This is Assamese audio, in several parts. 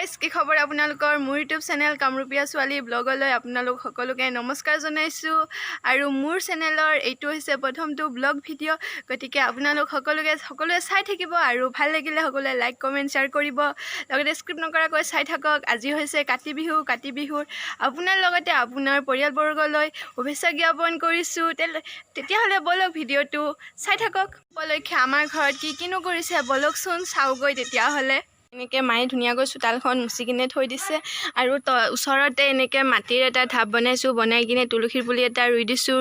গাইস কি খবৰ আপোনালোকৰ মোৰ ইউটিউব চেনেল কামৰূপীয়া ছোৱালী ব্লগলৈ আপোনালোক সকলোকে নমস্কাৰ জনাইছো আৰু মোৰ চেনেলৰ এইটো হৈছে প্ৰথমটো ব্লগ ভিডিঅ' গতিকে আপোনালোক সকলোৱে চাই থাকিব আৰু ভাল লাগিলে সকলোৱে লাইক কমেন্ট শ্বেয়াৰ কৰিব লগতে স্ক্ৰিপ্ট নকৰাকৈ চাই থাকক আজি হৈছে কাতি বিহুৰ আপোনাৰ লগতে আপোনাৰ পৰিয়ালবৰ্গলৈ শুভেচ্ছা জ্ঞাপন কৰিছো তেতিয়াহ'লে বলক ভিডিঅ'টো চাই থাকক উপলক্ষে আমাৰ ঘৰত কিনো কৰিছে বলকচোন চাওগৈ তেতিয়াহ'লে এনেকৈ মায়ে ধুনীয়াকৈ চোতালখন মুচি কিনে থৈ দিছে আৰু ওচৰতে এনেকৈ মাটিৰ এটা ঢাপ বনাই কিনে তুলসীৰ পুলি এটা ৰুই দিছোঁ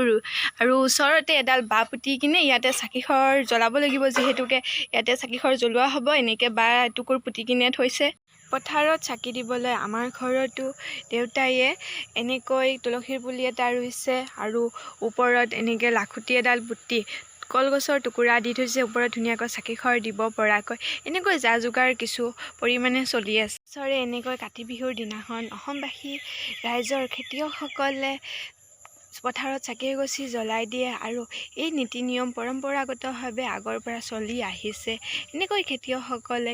আৰু ওচৰতে এডাল বাঁহ পুতি কিনে ইয়াতে চাকিখৰ জ্বলাব লাগিব যিহেতুকে ইয়াতে চাকিখৰ জ্বলোৱা হ'ব এনেকৈ বাঁহ এটুকুৰ পুতি কিনে থৈছে পথাৰত চাকি দিবলৈ আমাৰ ঘৰতো দেউতায়ে এনেকৈ তুলসীৰ পুলি এটা ৰুইছে আৰু ওপৰত এনেকৈ লাখুটি এডাল পুতি কলগছৰ টুকুৰা দি থৈছে ওপৰত ধুনীয়াকৈ চাকিখৰ দিব পৰাকৈ এনেকৈ যা যোগাৰ কিছু পৰিমাণে চলি আছে ওচৰে এনেকৈ কাতি বিহুৰ দিনাখন অসমবাসী ৰাইজৰ খেতিয়কসকলে পথাৰত চাকি এগছি জ্বলাই দিয়ে আৰু এই নীতি নিয়ম পৰম্পৰাগতভাৱে আগৰ পৰা চলি আহিছে এনেকৈ খেতিয়কসকলে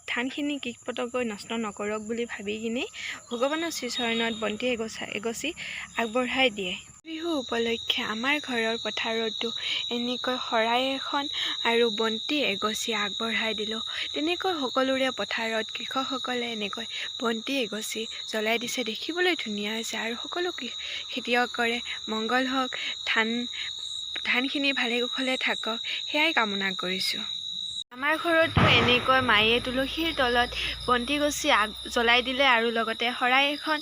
ধানখিনি কীট পতংগই নষ্ট নকৰক বুলি ভাবি কিনে ভগৱানৰ শ্ৰীচৰণত বন্তি এগছি আগবঢ়াই দিয়ে বিহু উপলক্ষে আমাৰ ঘৰৰ পথাৰতো এনেকৈ শৰাই এখন আৰু বন্তি এগছি আগবঢ়াই দিলোঁ তেনেকৈ সকলোৰে পথাৰত কৃষকসকলে এনেকৈ বন্তি এগছি জ্বলাই দিছে দেখিবলৈ ধুনীয়া হৈছে আৰু সকলো খেতিয়কৰে মংগল হওক ধানখিনি ভালে কুশলে থাকক সেয়াই কামনা কৰিছোঁ আমাৰ ঘৰতো এনেকৈ মায়ে তুলসীৰ তলত বন্তি গছি জ্বলাই দিলে আৰু লগতে শৰাই এখন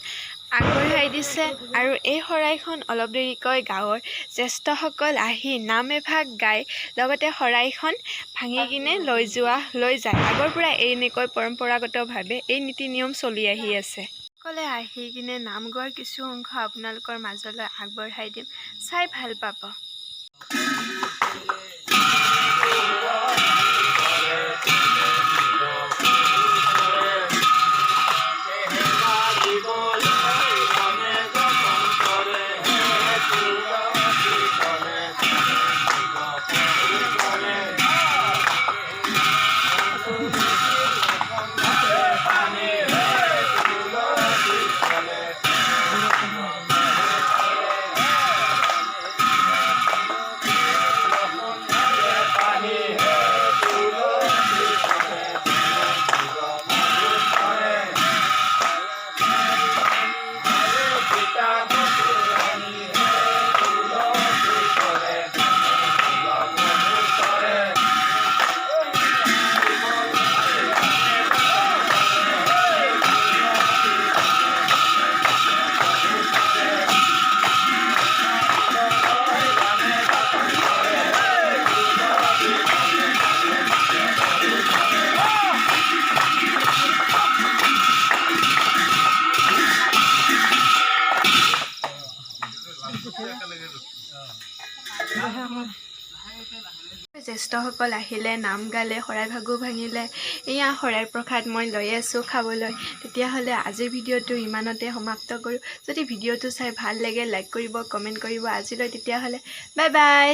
আগবঢ়াই দিছে আৰু এই শৰাইখন অলপ দেৰিকৈ গাঁৱৰ জ্যেষ্ঠসকল আহি নাম এভাগ গাই লগতে শৰাইখন ভাঙি কিনে লৈ যায় আগৰ পৰা এনেকৈ পৰম্পৰাগতভাৱে এই নীতি নিয়ম চলি আহি আছে সকলে আহি কিনে নাম গোৱাৰ কিছু অংশ আপোনালোকৰ মাজলৈ আগবঢ়াই দিম চাই ভাল পাব জ্যেষ্ঠসকল আহিলে নাম গালে শৰাই ভাগো ভাঙিলে এয়া শৰাইৰ প্ৰসাদ মই লৈ আছোঁ খাবলৈ তেতিয়াহ'লে আজিৰ ভিডিঅ'টো ইমানতে সমাপ্ত কৰোঁ যদি ভিডিঅ'টো চাই ভাল লাগে লাইক কৰিব কমেণ্ট কৰিব আজিলৈ তেতিয়াহ'লে বাই বাই